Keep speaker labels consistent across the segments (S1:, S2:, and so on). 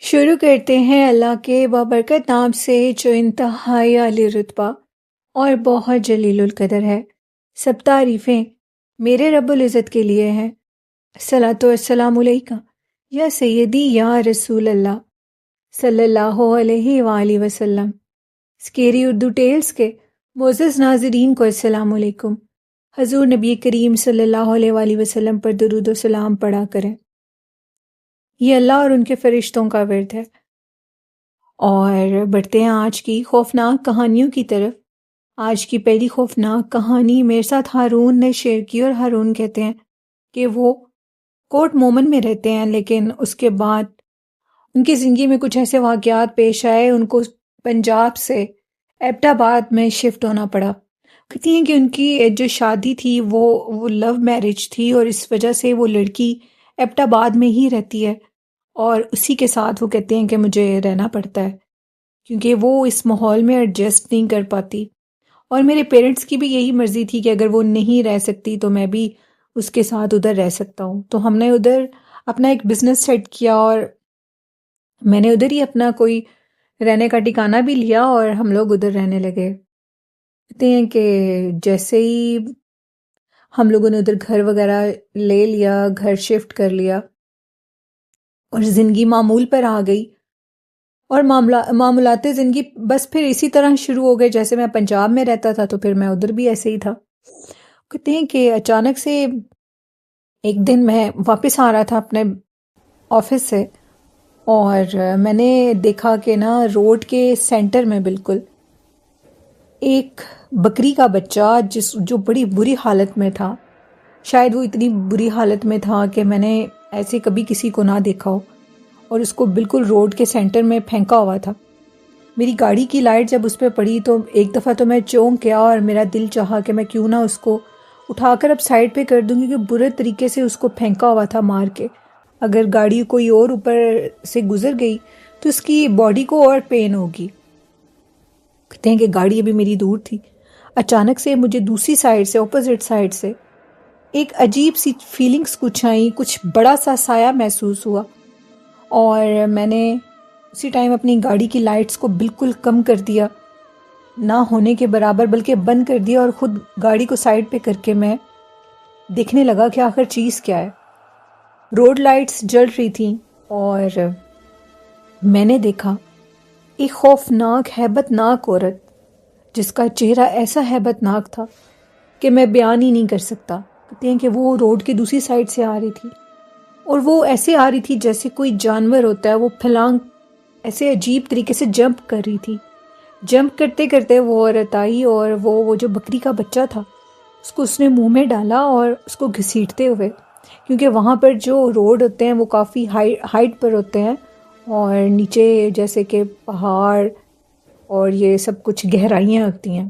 S1: شروع کرتے ہیں اللہ کے بابرکت نام سے جو انتہائی عالی رتبہ اور بہت جلیل القدر ہے۔ سب تعریفیں میرے رب العزت کے لیے ہیں۔ الصلاۃ والسلام علیکہ یا سیدی یا رسول اللہ صلی اللہ علیہ وآلہ وسلم۔ اسکیری اردو ٹیلز کے معزز ناظرین کو السلام علیکم۔ حضور نبی کریم صلی اللہ علیہ وآلہ وسلم پر درود و سلام پڑھا کریں۔ یہ اللہ اور ان کے فرشتوں کا ورد ہے۔ اور بڑھتے ہیں آج کی خوفناک کہانیوں کی طرف۔ آج کی پہلی خوفناک کہانی میرے ساتھ ہارون نے شیئر کی، اور ہارون کہتے ہیں کہ وہ کوٹ مومن میں رہتے ہیں، لیکن اس کے بعد ان کی زندگی میں کچھ ایسے واقعات پیش آئے، ان کو پنجاب سے ایبٹ آباد میں شفٹ ہونا پڑا۔ کہتی ہیں کہ ان کی جو شادی تھی وہ لو میرج تھی، اور اس وجہ سے وہ لڑکی ایبٹ آباد میں ہی رہتی ہے، اور اسی کے ساتھ وہ کہتے ہیں کہ مجھے رہنا پڑتا ہے کیونکہ وہ اس ماحول میں ایڈجسٹ نہیں کر پاتی، اور میرے پیرنٹس کی بھی یہی مرضی تھی کہ اگر وہ نہیں رہ سکتی تو میں بھی اس کے ساتھ ادھر رہ سکتا ہوں۔ تو ہم نے ادھر اپنا ایک بزنس سیٹ کیا، اور میں نے ادھر ہی اپنا کوئی رہنے کا ٹھکانہ بھی لیا، اور ہم لوگ ادھر رہنے لگے۔ کہتے ہیں کہ جیسے ہی ہم لوگوں نے ادھر گھر وغیرہ لے لیا، گھر شفٹ کر لیا، اور زندگی معمول پر آ گئی، اور معمولات زندگی بس پھر اسی طرح شروع ہو گئے۔ جیسے میں پنجاب میں رہتا تھا تو پھر میں ادھر بھی ایسے ہی تھا۔ کہتے ہیں کہ اچانک سے ایک دن میں واپس آ رہا تھا اپنے آفس سے، اور میں نے دیکھا کہ نا روڈ کے سینٹر میں بالکل ایک بکری کا بچہ جو بڑی بری حالت میں تھا۔ شاید وہ اتنی بری حالت میں تھا کہ میں نے ایسے کبھی کسی کو نہ دیکھا ہو، اور اس کو بالکل روڈ کے سینٹر میں پھینکا ہوا تھا۔ میری گاڑی کی لائٹ جب اس پہ پڑی تو ایک دفعہ تو میں چونک گیا، اور میرا دل چاہا کہ میں کیوں نہ اس کو اٹھا کر اب سائڈ پہ کر دوں، کیونکہ برے طریقے سے اس کو پھینکا ہوا تھا مار کے۔ اگر گاڑی کوئی اور اوپر سے گزر گئی تو اس کی باڈی کو اور پین ہوگی۔ کہتے ہیں کہ گاڑی ابھی میری دور تھی، اچانک سے مجھے دوسری سائڈ سے، اپوزٹ سائڈ سے ایک عجیب سی فیلنگز کچھ آئیں، کچھ بڑا سا سایہ محسوس ہوا، اور میں نے اسی ٹائم اپنی گاڑی کی لائٹس کو بالکل کم کر دیا، نہ ہونے کے برابر بلکہ بند کر دیا، اور خود گاڑی کو سائڈ پہ کر کے میں دیکھنے لگا کہ آخر چیز کیا ہے۔ روڈ لائٹس جل رہی تھیں، اور میں نے دیکھا ایک خوفناک ہیبت ناک عورت، جس کا چہرہ ایسا ہیبت ناک تھا کہ میں بیان ہی نہیں کر سکتا۔ کہتے ہیں کہ وہ روڈ کی دوسری سائڈ سے آ رہی تھی، اور وہ ایسے آ رہی تھی جیسے کوئی جانور ہوتا ہے، وہ پھلانگ ایسے عجیب طریقے سے جمپ کر رہی تھی۔ جمپ کرتے کرتے وہ عورت آئی، اور وہ جو بکری کا بچہ تھا اس کو اس نے منہ میں ڈالا، اور اس کو گھسیٹتے ہوئے، کیونکہ وہاں پر جو روڈ ہوتے ہیں وہ کافی ہائٹ پر ہوتے ہیں، اور نیچے جیسے کہ پہاڑ اور یہ سب کچھ گہرائیاں ہوتی ہیں۔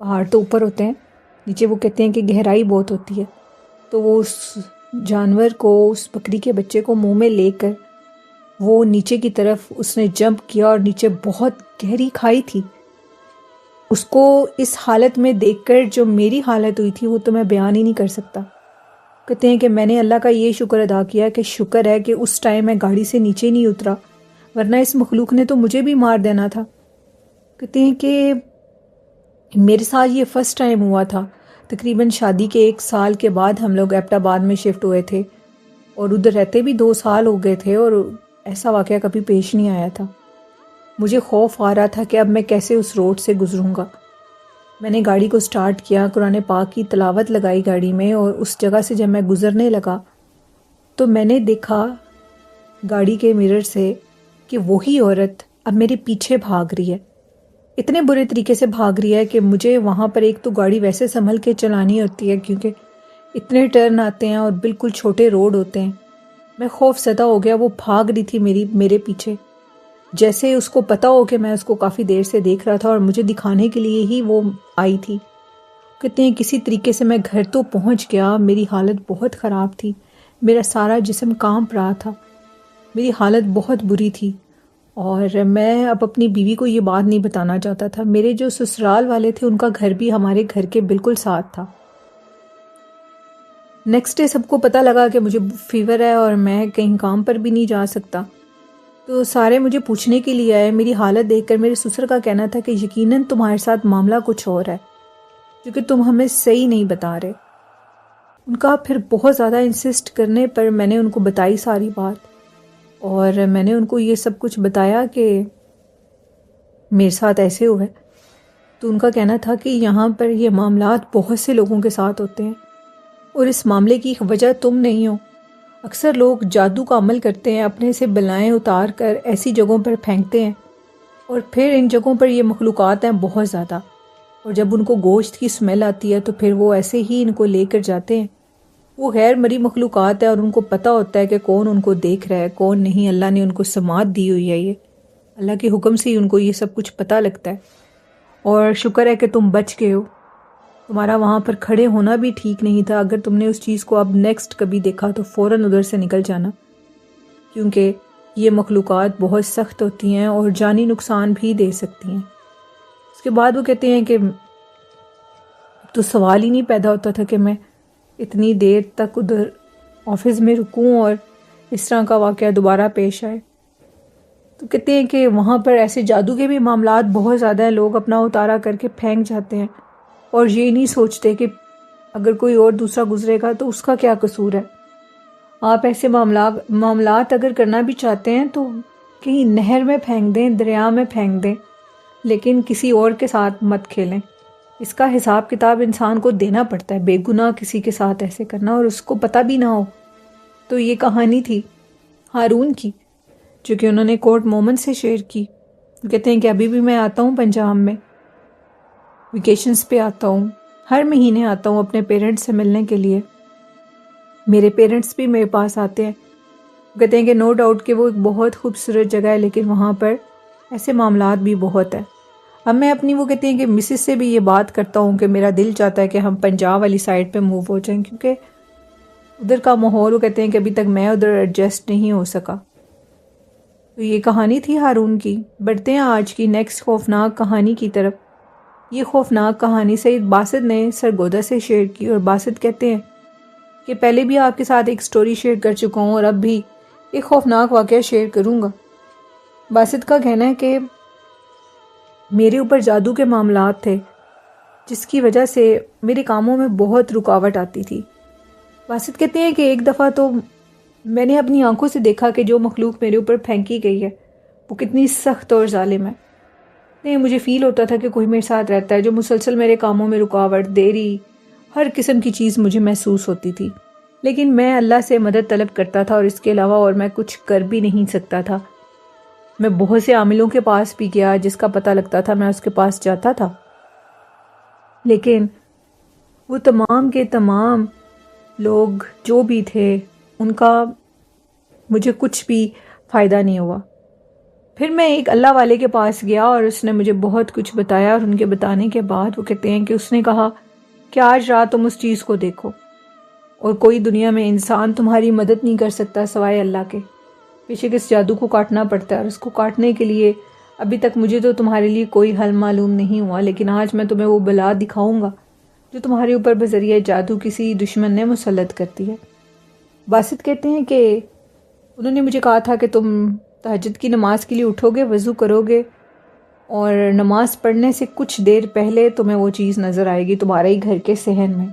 S1: پہاڑ تو اوپر ہوتے ہیں، نیچے وہ کہتے ہیں کہ گہرائی بہت ہوتی ہے۔ تو وہ اس جانور کو، اس بکری کے بچے کو منہ میں لے کر وہ نیچے کی طرف اس نے جمپ کیا، اور نیچے بہت گہری کھائی تھی۔ اس کو اس حالت میں دیکھ کر جو میری حالت ہوئی تھی وہ تو میں بیان ہی نہیں کر سکتا۔ کہتے ہیں کہ میں نے اللہ کا یہ شکر ادا کیا کہ شکر ہے کہ اس ٹائم میں گاڑی سے نیچے نہیں اترا، ورنہ اس مخلوق نے تو مجھے بھی مار دینا تھا۔ کہتے ہیں کہ میرے ساتھ یہ فرسٹ ٹائم ہوا تھا۔ تقریباً شادی کے 1 سال کے بعد ہم لوگ ایبٹ آباد میں شفٹ ہوئے تھے، اور ادھر رہتے بھی 2 سال ہو گئے تھے، اور ایسا واقعہ کبھی پیش نہیں آیا تھا۔ مجھے خوف آ رہا تھا کہ اب میں کیسے اس روڈ سے گزروں گا۔ میں نے گاڑی کو سٹارٹ کیا، قرآن پاک کی تلاوت لگائی گاڑی میں، اور اس جگہ سے جب میں گزرنے لگا تو میں نے دیکھا گاڑی کے مرر سے کہ وہی عورت اب میرے پیچھے بھاگ رہی ہے، اتنے برے طریقے سے بھاگ رہی ہے کہ مجھے وہاں پر ایک تو گاڑی ویسے سنبھل کے چلانی ہوتی ہے کیونکہ اتنے ٹرن آتے ہیں اور بالکل چھوٹے روڈ ہوتے ہیں۔ میں خوف زدہ ہو گیا، وہ بھاگ رہی تھی میرے پیچھے، جیسے اس کو پتا ہو کہ میں اس کو کافی دیر سے دیکھ رہا تھا اور مجھے دکھانے کے لیے ہی وہ آئی تھی۔ کہتے ہیں کسی طریقے سے میں گھر تو پہنچ گیا، میری حالت بہت خراب تھی، میرا سارا جسم کانپ رہا تھا، میری حالت بہت بری تھی، اور میں اب اپنی بیوی کو یہ بات نہیں بتانا چاہتا تھا۔ میرے جو سسرال والے تھے ان کا گھر بھی ہمارے گھر کے بالکل ساتھ تھا۔ نیکسٹ ڈے سب کو پتہ لگا کہ مجھے فیور ہے اور میں کہیں کام پر بھی نہیں جا سکتا، تو سارے مجھے پوچھنے کے لیے آئے. میری حالت دیکھ کر میرے سسر کا کہنا تھا کہ یقیناً تمہارے ساتھ معاملہ کچھ اور ہے کیونکہ تم ہمیں صحیح نہیں بتا رہے. ان کا پھر بہت زیادہ انسسٹ کرنے پر میں نے ان کو بتائی ساری بات، اور میں نے ان کو یہ سب کچھ بتایا کہ میرے ساتھ ایسے ہوئے. تو ان کا کہنا تھا کہ یہاں پر یہ معاملات بہت سے لوگوں کے ساتھ ہوتے ہیں اور اس معاملے کی وجہ تم نہیں ہو. اکثر لوگ جادو کا عمل کرتے ہیں، اپنے سے بلائیں اتار کر ایسی جگہوں پر پھینکتے ہیں، اور پھر ان جگہوں پر یہ مخلوقات ہیں بہت زیادہ، اور جب ان کو گوشت کی سمیل آتی ہے تو پھر وہ ایسے ہی ان کو لے کر جاتے ہیں. وہ غیر مری مخلوقات ہیں اور ان کو پتہ ہوتا ہے کہ کون ان کو دیکھ رہا ہے کون نہیں. اللہ نے ان کو سماعت دی ہوئی ہے، یہ اللہ کے حکم سے ہی ان کو یہ سب کچھ پتہ لگتا ہے. اور شکر ہے کہ تم بچ گئے ہو. تمہارا وہاں پر کھڑے ہونا بھی ٹھیک نہیں تھا. اگر تم نے اس چیز کو اب نیکسٹ کبھی دیکھا تو فوراً ادھر سے نکل جانا، کیونکہ یہ مخلوقات بہت سخت ہوتی ہیں اور جانی نقصان بھی دے سکتی ہیں. اس کے بعد وہ کہتے ہیں کہ تو سوال ہی نہیں پیدا ہوتا تھا کہ میں اتنی دیر تک ادھر آفس میں رکوں اور اس طرح کا واقعہ دوبارہ پیش آئے. تو کہتے ہیں کہ وہاں پر ایسے جادو کے بھی معاملات بہت زیادہ ہیں. لوگ اپنا اتارا کر کے پھینک جاتے ہیں اور یہ نہیں سوچتے کہ اگر کوئی اور دوسرا گزرے گا تو اس کا کیا قصور ہے. آپ ایسے معاملات اگر کرنا بھی چاہتے ہیں تو کہیں نہر میں پھینک دیں، دریا میں پھینک دیں، لیکن کسی اور کے ساتھ مت کھیلیں. اس کا حساب کتاب انسان کو دینا پڑتا ہے. بے گناہ کسی کے ساتھ ایسے کرنا اور اس کو پتہ بھی نہ ہو. تو یہ کہانی تھی ہارون کی جو کہ انہوں نے کورٹ مومن سے شیئر کی. کہتے ہیں کہ ابھی بھی میں آتا ہوں پنجاب میں، ویکیشنز پہ آتا ہوں، ہر مہینے آتا ہوں اپنے پیرنٹس سے ملنے کے لیے. میرے پیرنٹس بھی میرے پاس آتے ہیں. کہتے ہیں کہ نو ڈاؤٹ کہ وہ ایک بہت خوبصورت جگہ ہے، لیکن وہاں پر ایسے معاملات بھی بہت ہیں. اب میں اپنی وہ کہتے ہیں کہ مسز سے بھی یہ بات کرتا ہوں کہ میرا دل چاہتا ہے کہ ہم پنجاب والی سائڈ پہ موو ہو جائیں، کیونکہ ادھر کا ماحول وہ کہتے ہیں کہ ابھی تک میں ادھر ایڈجسٹ نہیں ہو سکا. تو یہ کہانی تھی ہارون کی. بڑھتے ہیں آج کی نیکسٹ خوفناک کہانی کی طرف. یہ خوفناک کہانی سید باسط نے سرگودا سے شیئر کی، اور باسط کہتے ہیں کہ پہلے بھی آپ کے ساتھ ایک سٹوری شیئر کر چکا ہوں اور اب بھی ایک خوفناک واقعہ شیئر کروں گا. باسط کا کہنا ہے کہ میرے اوپر جادو کے معاملات تھے جس کی وجہ سے میرے کاموں میں بہت رکاوٹ آتی تھی. باسط کہتے ہیں کہ ایک دفعہ تو میں نے اپنی آنکھوں سے دیکھا کہ جو مخلوق میرے اوپر پھینکی گئی ہے وہ کتنی سخت اور ظالم ہے. نہیں، مجھے فیل ہوتا تھا کہ کوئی میرے ساتھ رہتا ہے جو مسلسل میرے کاموں میں رکاوٹ، دیری، ہر قسم کی چیز مجھے محسوس ہوتی تھی. لیکن میں اللہ سے مدد طلب کرتا تھا اور اس کے علاوہ اور میں کچھ کر بھی نہیں سکتا تھا. میں بہت سے عاملوں کے پاس بھی گیا، جس کا پتہ لگتا تھا میں اس کے پاس جاتا تھا، لیکن وہ تمام کے تمام لوگ جو بھی تھے ان کا مجھے کچھ بھی فائدہ نہیں ہوا. پھر میں ایک اللہ والے کے پاس گیا اور اس نے مجھے بہت کچھ بتایا، اور ان کے بتانے کے بعد وہ کہتے ہیں کہ اس نے کہا کہ آج رات تم اس چیز کو دیکھو، اور کوئی دنیا میں انسان تمہاری مدد نہیں کر سکتا سوائے اللہ کے. بیشک اس جادو کو کاٹنا پڑتا ہے، اور اس کو کاٹنے کے لیے ابھی تک مجھے تو تمہارے لیے کوئی حل معلوم نہیں ہوا، لیکن آج میں تمہیں وہ بلا دکھاؤں گا جو تمہارے اوپر بذریعہ جادو کسی دشمن نے مسلط کرتی ہے. باسط کہتے ہیں کہ انہوں نے مجھے کہا تھا کہ تم تہجد کی نماز کے لیے اٹھو گے، وضو کرو گے، اور نماز پڑھنے سے کچھ دیر پہلے تمہیں وہ چیز نظر آئے گی تمہارے ہی گھر کے صحن میں.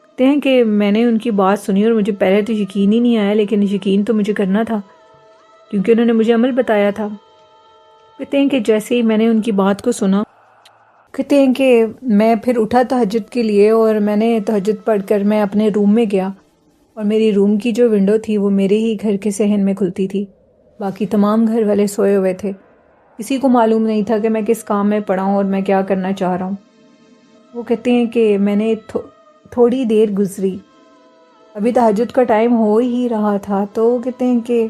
S1: کہتے ہیں کہ میں نے ان کی بات سنی اور مجھے پہلے تو یقین ہی نہیں آیا، لیکن یقین تو مجھے کرنا تھا کیونکہ انہوں نے مجھے عمل بتایا تھا. کہتے ہیں کہ جیسے ہی میں نے ان کی بات کو سنا، کہتے ہیں کہ میں پھر اٹھا تہجد کے لیے، اور میں نے تہجد پڑھ کر میں اپنے روم میں گیا، اور میری روم کی جو ونڈو تھی وہ میرے ہی گھر کے صحن میں کھلتی تھی. باقی تمام گھر والے سوئے ہوئے تھے. کسی کو معلوم نہیں تھا کہ میں کس کام میں پڑا ہوں اور میں کیا کرنا چاہ رہا ہوں. وہ کہتے ہیں کہ میں نے تھوڑی دیر گزری، ابھی تہجد کا ٹائم ہو ہی رہا تھا، تو وہ کہتے ہیں کہ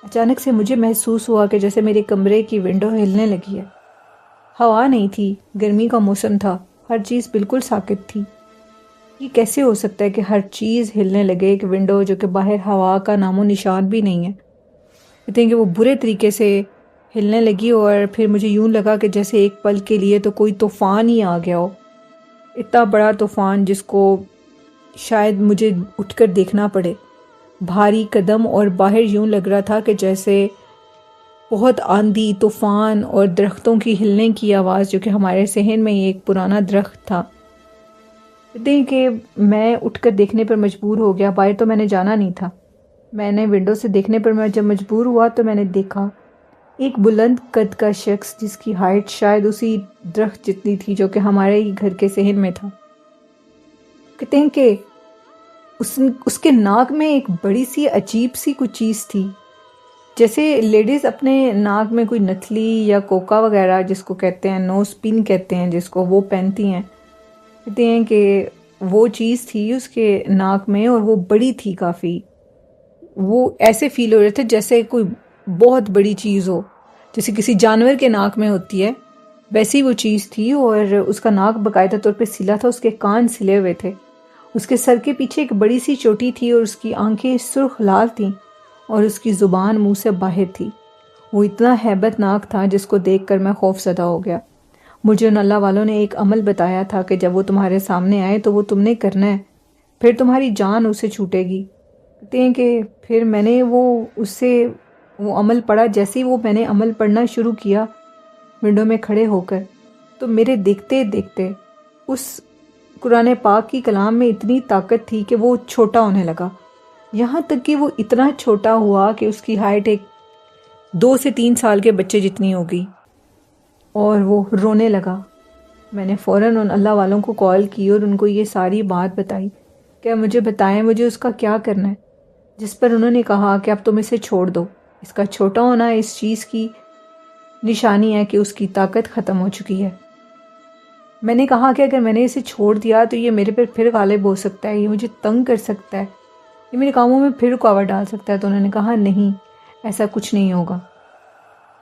S1: اچانک سے مجھے محسوس ہوا کہ جیسے میرے کمرے کی ونڈو ہلنے لگی ہے. ہوا نہیں تھی، گرمی کا موسم تھا، ہر چیز بالکل ساکت تھی. یہ کیسے ہو سکتا ہے کہ ہر چیز ہلنے لگے، ایک ونڈو جو کہ باہر ہوا کا نام و نشان بھی نہیں ہے. کہتے ہیں کہ وہ برے طریقے سے ہلنے لگی، اور پھر مجھے یوں لگا کہ جیسے ایک پل کے لیے تو کوئی طوفان ہی آ گیا ہو، اتنا بڑا طوفان جس کو شاید مجھے اٹھ کر دیکھنا پڑے. بھاری قدم، اور باہر یوں لگ رہا تھا کہ جیسے بہت آندھی طوفان اور درختوں کی ہلنے کی آواز، جو کہ ہمارے صحن میں یہ ایک پرانا درخت تھا۔ کہتے ہیں کہ میں اٹھ کر دیکھنے پر مجبور ہو گیا، باہر تو میں نے جانا نہیں تھا۔ میں نے ونڈو سے دیکھنے پر میں جب مجبور ہوا تو میں نے دیکھا ایک بلند قد کا شخص جس کی ہائٹ شاید اسی درخت جتنی تھی جو کہ ہمارے ہی گھر کے صحن میں تھا۔ کہتے ہیں کہ اس کے ناک میں ایک بڑی سی عجیب سی کچھ چیز تھی، جیسے لیڈیز اپنے ناک میں کوئی نتھلی یا کوکا وغیرہ جس کو کہتے ہیں، نوز پن کہتے ہیں جس کو، وہ پہنتی ہیں۔ کہتے ہیں کہ وہ چیز تھی اس کے ناک میں، اور وہ بڑی تھی کافی۔ وہ ایسے فیل ہو رہے تھے جیسے کوئی بہت بڑی چیز ہو، جیسے کسی جانور کے ناک میں ہوتی ہے، ویسی وہ چیز تھی۔ اور اس کا ناک باقاعدہ طور پہ سلا تھا، اس کے کان سلے ہوئے تھے، اس کے سر کے پیچھے ایک بڑی سی چوٹی تھی، اور اس کی آنکھیں سرخ لال تھیں، اور اس کی زبان منہ سے باہر تھی۔ وہ اتنا ہیبت ناک تھا جس کو دیکھ کر میں خوف زدہ ہو گیا۔ مجھے ان اللہ والوں نے ایک عمل بتایا تھا کہ جب وہ تمہارے سامنے آئے تو وہ تم نے کرنا ہے، پھر تمہاری جان اسے چھوٹے گی۔ کہتے ہیں کہ پھر میں نے اس سے وہ عمل پڑھا۔ جیسے ہی میں نے عمل پڑھنا شروع کیا ونڈو میں کھڑے ہو کر، تو میرے دیکھتے دیکھتے اس قرآن پاک کی کلام میں اتنی طاقت تھی کہ وہ چھوٹا ہونے لگا، یہاں تک کہ وہ اتنا چھوٹا ہوا کہ اس کی ہائٹ ایک 2 سے 3 سال کے بچے جتنی ہوگی، اور وہ رونے لگا۔ میں نے فوراً ان اللہ والوں کو کال کی اور ان کو یہ ساری بات بتائی کہ مجھے بتائیں مجھے اس کا کیا کرنا ہے، جس پر انہوں نے کہا کہ اب تم اسے چھوڑ دو، اس کا چھوٹا ہونا اس چیز کی نشانی ہے کہ اس کی طاقت ختم ہو چکی ہے۔ میں نے کہا کہ اگر میں نے اسے چھوڑ دیا تو یہ میرے پر پھر غالب ہو سکتا ہے، یہ مجھے تنگ کر سکتا ہے، یہ میرے کاموں میں پھر رکاوٹ ڈال سکتا ہے۔ تو انہوں نے کہا نہیں، ایسا کچھ نہیں ہوگا۔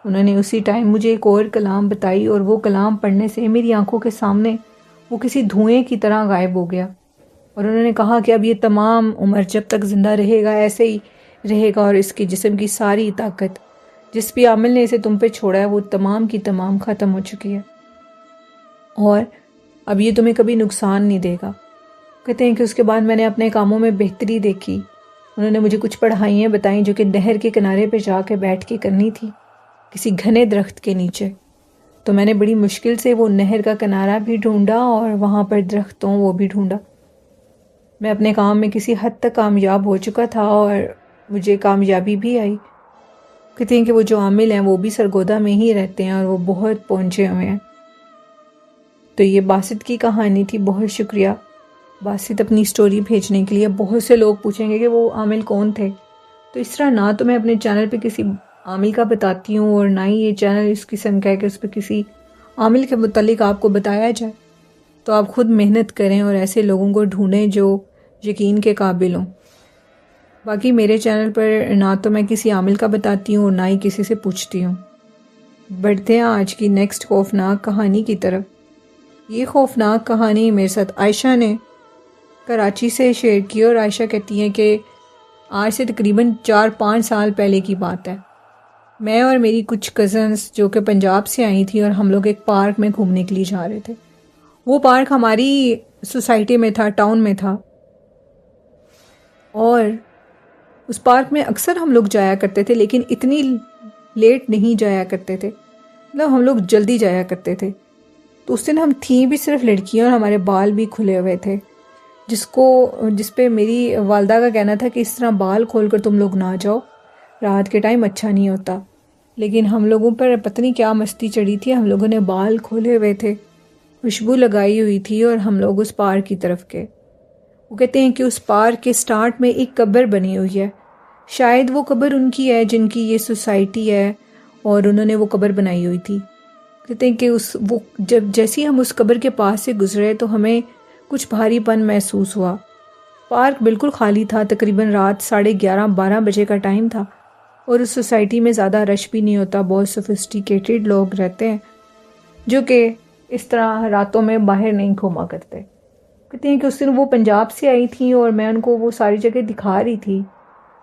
S1: انہوں نے اسی ٹائم مجھے ایک اور کلام بتائی، اور وہ کلام پڑھنے سے میری آنکھوں کے سامنے وہ کسی دھوئیں کی طرح غائب ہو گیا، اور انہوں نے کہا کہ اب یہ تمام عمر جب تک زندہ رہے گا ایسے ہی رہے گا، اور اس کی جسم کی ساری طاقت جس بھی عامل نے اسے تم پہ چھوڑا ہے وہ تمام کی تمام ختم ہو چکی ہے، اور اب یہ تمہیں کبھی نقصان نہیں دے گا۔ کہتے ہیں کہ اس کے بعد میں نے اپنے کاموں میں بہتری دیکھی۔ انہوں نے مجھے کچھ پڑھائیاں بتائیں جو کہ نہر کے کنارے پہ جا کے بیٹھ کے کرنی تھی، کسی گھنے درخت کے نیچے۔ تو میں نے بڑی مشکل سے وہ نہر کا کنارہ بھی ڈھونڈا اور وہاں پر درختوں وہ بھی ڈھونڈا۔ میں اپنے کام میں کسی حد تک کامیاب ہو چکا تھا اور مجھے کامیابی بھی آئی۔ کہتے ہیں کہ وہ جو عامل ہیں وہ بھی سرگودا میں ہی رہتے ہیں اور وہ بہت پہنچے ہوئے ہیں۔ تو یہ باسط کی کہانی تھی۔ بہت شکریہ باسط اپنی سٹوری بھیجنے کے لیے۔ بہت سے لوگ پوچھیں گے کہ وہ عامل کون تھے، تو اس طرح نہ تو میں اپنے چینل پہ کسی عامل کا بتاتی ہوں، اور نہ ہی یہ چینل اس قسم کا ہے کہ اس پہ کسی عامل کے متعلق آپ کو بتایا جائے۔ تو آپ خود محنت کریں اور ایسے لوگوں کو ڈھونڈیں جو یقین کے قابل ہوں۔ باقی میرے چینل پر نہ تو میں کسی عامل کا بتاتی ہوں اور نہ ہی کسی سے پوچھتی ہوں۔ بڑھتے ہیں آج کی نیکسٹ خوفناک کہانی کی طرف۔ یہ خوفناک کہانی میرے ساتھ عائشہ نے کراچی سے شیئر کی، اور عائشہ کہتی ہیں کہ آج سے تقریباً 4-5 سال پہلے کی بات ہے۔ میں اور میری کچھ کزنس جو کہ پنجاب سے آئی تھی، اور ہم لوگ ایک پارک میں گھومنے کے لیے جا رہے تھے۔ وہ پارک ہماری سوسائٹی میں تھا، ٹاؤن میں تھا، اور اس پارک میں اکثر ہم لوگ جایا کرتے تھے، لیکن اتنی لیٹ نہیں جایا کرتے تھے، مطلب ہم لوگ جلدی جایا کرتے تھے۔ تو اس دن ہم تھیں بھی صرف لڑکیاں، اور ہمارے بال بھی کھلے ہوئے تھے، جس پہ میری والدہ کا کہنا تھا کہ اس طرح بال کھول کر تم لوگ نہ جاؤ، رات کے ٹائم اچھا نہیں ہوتا۔ لیکن ہم لوگوں پر پتہ نہیں کیا مستی چڑھی تھی، ہم لوگوں نے بال کھولے ہوئے تھے، خوشبو لگائی ہوئی تھی، اور ہم لوگ اس پارک کی طرف گئے۔ وہ کہتے ہیں کہ اس پارک کے سٹارٹ میں ایک قبر بنی ہوئی ہے، شاید وہ قبر ان کی ہے جن کی یہ سوسائٹی ہے، اور انہوں نے وہ قبر بنائی ہوئی تھی۔ کہتے ہیں کہ جیسے ہی ہم اس قبر کے پاس سے گزرے تو ہمیں کچھ بھاری پن محسوس ہوا۔ پارک بالکل خالی تھا، تقریباً رات 11:30-12 بجے کا ٹائم تھا، اور اس سوسائٹی میں زیادہ رش بھی نہیں ہوتا، بہت سوفسٹیکیٹڈ لوگ رہتے ہیں جو کہ اس طرح راتوں میں باہر نہیں گھوما کرتے۔ کہتے ہیں کہ اس دن وہ پنجاب سے آئی تھیں اور میں ان کو وہ ساری جگہ دکھا رہی تھی،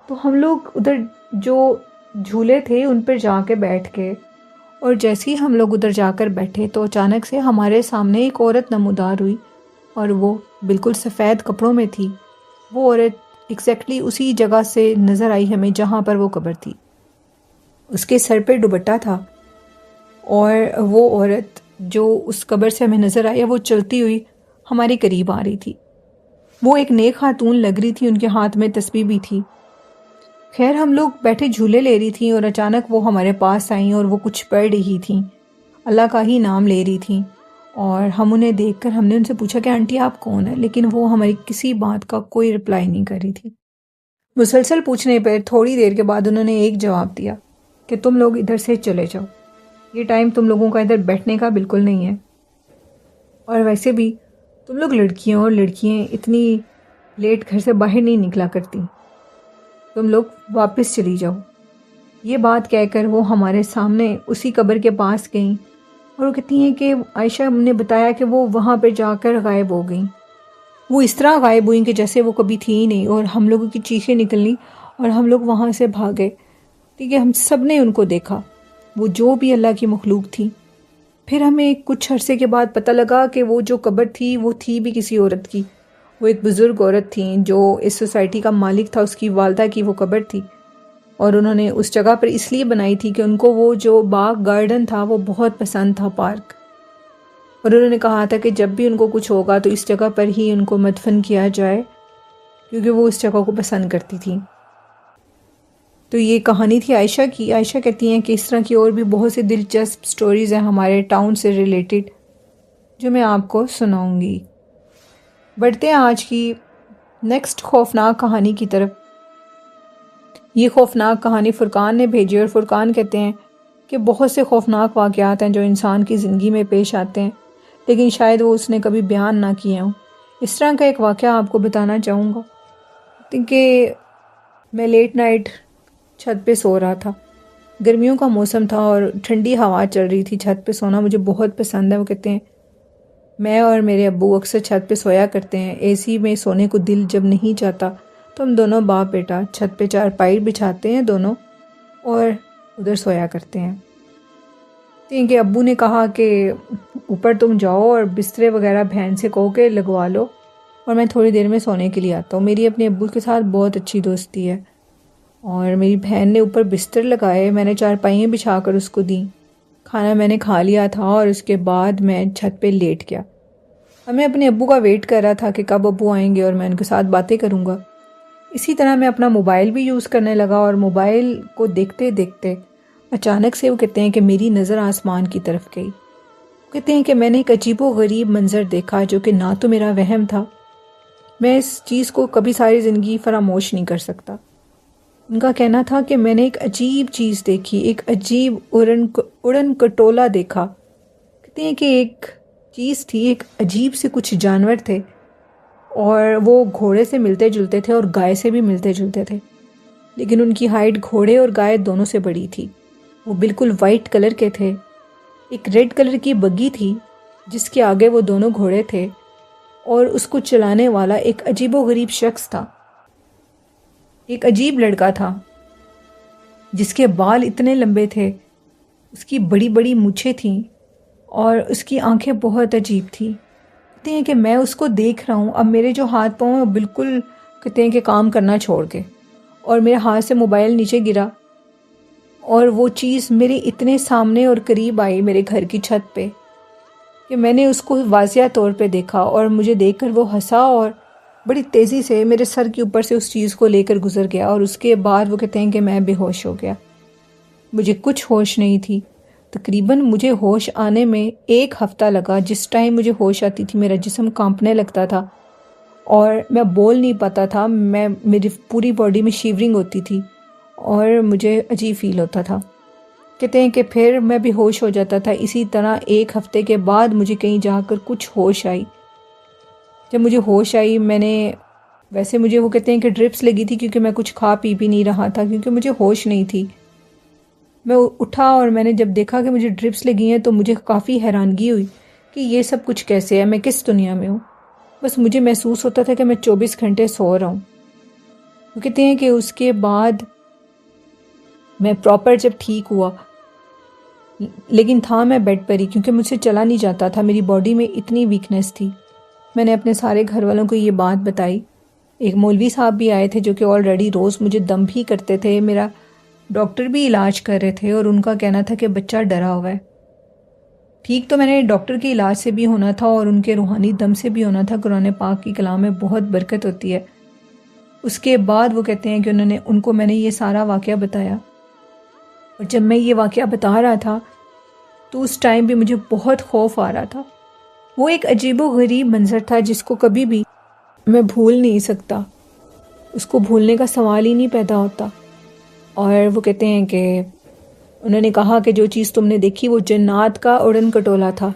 S1: تو ہم لوگ ادھر جو جھولے تھے ان پر جا کے بیٹھ کے، اور جیسے ہی ہم لوگ ادھر جا کر بیٹھے تو اچانک سے ہمارے سامنے ایک عورت نمودار ہوئی، اور وہ بالکل سفید کپڑوں میں تھی۔ وہ عورت ایگزیکٹلی اسی جگہ سے نظر آئی ہمیں جہاں پر وہ قبر تھی. اس کے سر پہ دوپٹہ تھا اور وہ عورت جو اس قبر سے ہمیں نظر آئی وہ چلتی ہوئی ہمارے قریب آ رہی تھی. وہ ایک نیک خاتون لگ رہی تھی، ان کے ہاتھ میں تسبیح بھی تھی. خیر ہم لوگ بیٹھے جھولے لے رہی تھیں اور اچانک وہ ہمارے پاس آئیں اور وہ کچھ پڑھ رہی تھیں، اللہ کا ہی نام لے رہی تھیں. اور ہم انہیں دیکھ کر ہم نے ان سے پوچھا کہ آنٹی آپ کون ہیں، لیکن وہ ہماری کسی بات کا کوئی رپلائی نہیں کر رہی تھی. مسلسل پوچھنے پر تھوڑی دیر کے بعد انہوں نے ایک جواب دیا کہ تم لوگ ادھر سے چلے جاؤ، یہ ٹائم تم لوگوں کا ادھر بیٹھنے کا بالکل نہیں ہے، اور ویسے بھی تم لوگ لڑکیاں اتنی لیٹ گھر سے باہر نہیں نکلا کرتی، تم لوگ واپس چلی جاؤ. یہ بات کہہ کر وہ ہمارے سامنے اسی قبر کے پاس گئیں اور وہ کہتی ہیں کہ عائشہ نے بتایا کہ وہ وہاں پہ جا کر غائب ہو گئیں. وہ اس طرح غائب ہوئیں کہ جیسے وہ کبھی تھی ہی نہیں، اور ہم لوگوں کی چیخیں نکلنی اور ہم لوگ وہاں سے بھاگے. ٹھیک ہے، ہم سب نے ان کو دیکھا، وہ جو بھی اللہ کی مخلوق تھی. پھر ہمیں کچھ عرصے کے بعد پتہ لگا کہ وہ جو قبر تھی وہ تھی بھی کسی عورت کی. وہ ایک بزرگ عورت تھیں جو اس سوسائٹی کا مالک تھا، اس کی والدہ کی وہ قبر تھی، اور انہوں نے اس جگہ پر اس لیے بنائی تھی کہ ان کو وہ جو باغ گارڈن تھا وہ بہت پسند تھا، پارک. اور انہوں نے کہا تھا کہ جب بھی ان کو کچھ ہوگا تو اس جگہ پر ہی ان کو مدفن کیا جائے، کیونکہ وہ اس جگہ کو پسند کرتی تھی. تو یہ کہانی تھی عائشہ کی. عائشہ کہتی ہیں کہ اس طرح کی اور بھی بہت سی دلچسپ سٹوریز ہیں ہمارے ٹاؤن سے ریلیٹڈ جو میں آپ کو سناؤں گی. بڑھتے ہیں آج کی نیکسٹ خوفناک کہانی کی طرف. یہ خوفناک کہانی فرقان نے بھیجی، اور فرقان کہتے ہیں کہ بہت سے خوفناک واقعات ہیں جو انسان کی زندگی میں پیش آتے ہیں، لیکن شاید وہ اس نے کبھی بیان نہ کیے ہوں. اس طرح کا ایک واقعہ آپ کو بتانا چاہوں گا. کیونکہ میں لیٹ نائٹ چھت پہ سو رہا تھا، گرمیوں کا موسم تھا اور ٹھنڈی ہوا چل رہی تھی. چھت پہ سونا مجھے بہت پسند ہے. وہ کہتے ہیں میں اور میرے ابو اکثر چھت پہ سویا کرتے ہیں. اے سی میں سونے کو دل جب نہیں چاہتا تو ہم دونوں باپ بیٹا چھت پہ چارپائی بچھاتے ہیں دونوں اور ادھر سویا کرتے ہیں. کہ ابو نے کہا کہ اوپر تم جاؤ اور بسترے وغیرہ بہن سے کہو کہ لگوا لو اور میں تھوڑی دیر میں سونے کے لیے آتا ہوں. میری اپنے ابو کے ساتھ بہت اچھی دوستی ہے، اور میری بہن نے اوپر بستر لگائے، میں نے چارپائیاں بچھا کر اس کو دیں. کھانا میں نے کھا لیا تھا اور اس کے بعد میں چھت پہ لیٹ گیا. اب میں اپنے ابو کا ویٹ کر رہا تھا کہ کب ابو آئیں گے اور میں ان کے ساتھ باتیں کروں گا. اسی طرح میں اپنا موبائل بھی یوز کرنے لگا، اور موبائل کو دیکھتے دیکھتے اچانک سے وہ کہتے ہیں کہ میری نظر آسمان کی طرف گئی. وہ کہتے ہیں کہ میں نے ایک عجیب و غریب منظر دیکھا جو کہ نہ تو میرا وہم تھا، میں اس چیز کو کبھی ساری زندگی فراموش نہیں کر سکتا. ان کا کہنا تھا کہ میں نے ایک عجیب چیز دیکھی، ایک عجیب اڑن کٹولا دیکھا. کہتے ہیں کہ ایک چیز تھی، ایک عجیب سے کچھ جانور تھے، اور وہ گھوڑے سے ملتے جلتے تھے اور گائے سے بھی ملتے جلتے تھے، لیکن ان کی ہائٹ گھوڑے اور گائے دونوں سے بڑی تھی. وہ بالکل وائٹ کلر کے تھے. ایک ریڈ کلر کی بگی تھی جس کے آگے وہ دونوں گھوڑے تھے، اور اس کو چلانے والا ایک عجیب و غریب شخص تھا. ایک عجیب لڑکا تھا جس کے بال اتنے لمبے تھے، اس کی بڑی بڑی مونچھیں تھیں اور اس کی آنکھیں بہت عجیب تھیں. کہتے ہیں کہ میں اس کو دیکھ رہا ہوں، اب میرے جو ہاتھ پاؤں ہیں بالکل کہتے ہیں کہ کام کرنا چھوڑ کے، اور میرے ہاتھ سے موبائل نیچے گرا اور وہ چیز میرے اتنے سامنے اور قریب آئی میرے گھر کی چھت پہ کہ میں نے اس کو واضح طور پہ دیکھا، اور مجھے دیکھ کر وہ ہنسا اور بڑی تیزی سے میرے سر کے اوپر سے اس چیز کو لے کر گزر گیا. اور اس کے بعد وہ کہتے ہیں کہ میں بے ہوش ہو گیا. مجھے کچھ ہوش نہیں تھی. تقریباً مجھے ہوش آنے میں 1 ہفتہ لگا. جس ٹائم مجھے ہوش آتی تھی میرا جسم کانپنے لگتا تھا اور میں بول نہیں پاتا تھا. میری پوری باڈی میں شیورنگ ہوتی تھی اور مجھے عجیب فیل ہوتا تھا. کہتے ہیں کہ پھر میں بھی ہوش ہو جاتا تھا. اسی طرح 1 ہفتے کے بعد مجھے کہیں جا کر کچھ ہوش آئی. جب مجھے ہوش آئی ویسے مجھے وہ کہتے ہیں کہ ڈرپس لگی تھی، کیونکہ میں کچھ کھا پی بھی نہیں رہا تھا کیونکہ مجھے ہوش نہیں تھی. میں اٹھا اور میں نے جب دیکھا کہ مجھے ڈرپس لگی ہیں تو مجھے کافی حیرانگی ہوئی کہ یہ سب کچھ کیسے ہے، میں کس دنیا میں ہوں. بس مجھے محسوس ہوتا تھا کہ میں 24 گھنٹے سو رہا ہوں. وہ کہتے ہیں کہ اس کے بعد میں پراپر جب ٹھیک ہوا، لیکن تھا میں بیڈ پر ہی کیونکہ مجھ سے چلا نہیں جاتا تھا، میری باڈی میں اتنی ویکنس تھی. میں نے اپنے سارے گھر والوں کو یہ بات بتائی ایک مولوی صاحب بھی آئے تھے جو کہ آلریڈی روز مجھے دم بھی کرتے تھے، میرا ڈاکٹر بھی علاج کر رہے تھے، اور ان کا کہنا تھا کہ بچہ ڈرا ہوا ہے۔ ٹھیک تو میں نے ڈاکٹر کے علاج سے بھی ہونا تھا اور ان کے روحانی دم سے بھی ہونا تھا۔ قرآن پاک کی کلام میں بہت برکت ہوتی ہے۔ اس کے بعد وہ کہتے ہیں کہ ان کو میں نے یہ سارا واقعہ بتایا، اور جب میں یہ واقعہ بتا رہا تھا تو اس ٹائم بھی مجھے بہت خوف آ رہا تھا۔ وہ ایک عجیب و غریب منظر تھا جس کو کبھی بھی میں بھول نہیں سکتا، اس کو بھولنے کا سوال ہی نہیں پیدا ہوتا۔ اور وہ کہتے ہیں کہ انہوں نے کہا کہ جو چیز تم نے دیکھی وہ جنات کا اڑن کٹولا تھا،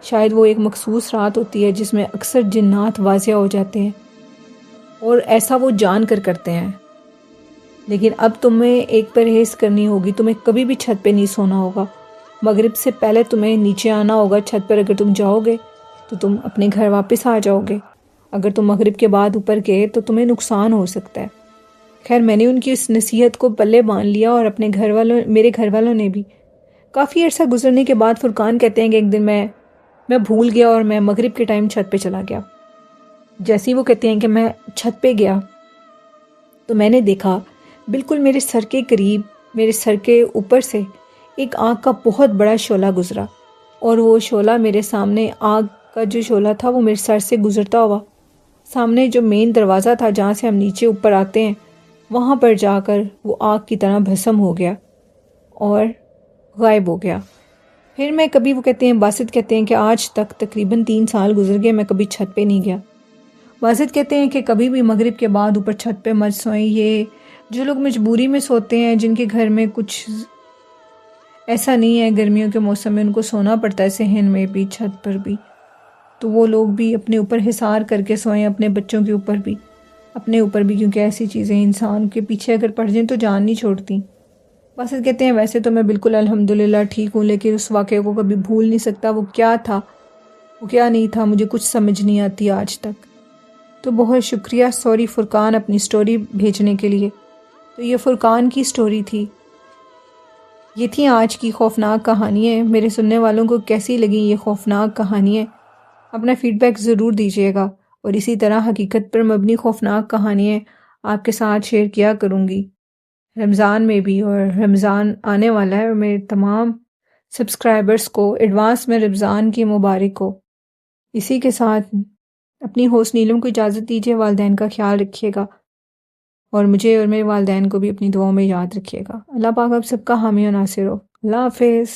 S1: شاید وہ ایک مخصوص رات ہوتی ہے جس میں اکثر جنات واضح ہو جاتے ہیں، اور ایسا وہ جان کر کرتے ہیں۔ لیکن اب تمہیں ایک پرہیز کرنی ہوگی، تمہیں کبھی بھی چھت پہ نہیں سونا ہوگا، مغرب سے پہلے تمہیں نیچے آنا ہوگا چھت پر۔ اگر تم جاؤ گے تو تم اپنے گھر واپس آ جاؤ گے، اگر تم مغرب کے بعد اوپر گئے تو تمہیں نقصان ہو سکتا ہے۔ خیر میں نے ان کی اس نصیحت کو پلے باندھ لیا، اور اپنے میرے گھر والوں نے بھی۔ کافی عرصہ گزرنے کے بعد فرقان کہتے ہیں کہ ایک دن میں بھول گیا اور میں مغرب کے ٹائم چھت پہ چلا گیا۔ جیسے ہی وہ کہتے ہیں کہ میں چھت پہ گیا تو میں نے دیکھا بالکل میرے سر کے قریب، میرے سر کے اوپر سے ایک آگ کا بہت بڑا شعلہ گزرا، اور وہ شعلہ میرے سامنے، آگ کا جو شعلہ تھا وہ میرے سر سے گزرتا ہوا سامنے جو مین دروازہ تھا جہاں سے ہم نیچے اوپر آتے ہیں وہاں پر جا کر وہ آگ کی طرح بھسم ہو گیا اور غائب ہو گیا۔ پھر میں کبھی، وہ کہتے ہیں، باسط کہتے ہیں کہ آج تک تقریباً 3 سال گزر گئے، میں کبھی چھت پہ نہیں گیا۔ باسط کہتے ہیں کہ کبھی بھی مغرب کے بعد اوپر چھت پہ مت سوئیں۔ یہ جو لوگ مجبوری میں سوتے ہیں، جن کے گھر میں کچھ ایسا نہیں ہے، گرمیوں کے موسم میں ان کو سونا پڑتا ہے صحن میں بھی، چھت پر بھی، تو وہ لوگ بھی اپنے اوپر حصار کر کے سوئیں، اپنے بچوں کے اوپر بھی، اپنے اوپر بھی، کیونکہ ایسی چیزیں انسان کے پیچھے اگر پڑ جائیں تو جان نہیں چھوڑتی۔ باسط کہتے ہیں ویسے تو میں بالکل الحمدللہ ٹھیک ہوں، لیکن اس واقعے کو کبھی بھول نہیں سکتا۔ وہ کیا تھا، وہ کیا نہیں تھا، مجھے کچھ سمجھ نہیں آتی آج تک۔ تو بہت شکریہ سوری فرقان اپنی سٹوری بھیجنے کے لیے۔ تو یہ فرقان کی سٹوری تھی، یہ تھی آج کی خوفناک کہانیاں۔ میرے سننے والوں کو کیسی لگیں یہ خوفناک کہانیاں؟ اپنا فیڈ بیک ضرور دیجیے گا، اور اسی طرح حقیقت پر مبنی خوفناک کہانیاں آپ کے ساتھ شیئر کیا کروں گی رمضان میں بھی، اور رمضان آنے والا ہے، اور میرے تمام سبسکرائبرز کو ایڈوانس میں رمضان کی مبارک ہو۔ اسی کے ساتھ اپنی ہوسٹ نیلم کو اجازت دیجیے، والدین کا خیال رکھیے گا، اور مجھے اور میرے والدین کو بھی اپنی دعاؤں میں یاد رکھیے گا۔ اللہ پاک آپ سب کا حامی و ناصر ہو۔ اللہ حافظ۔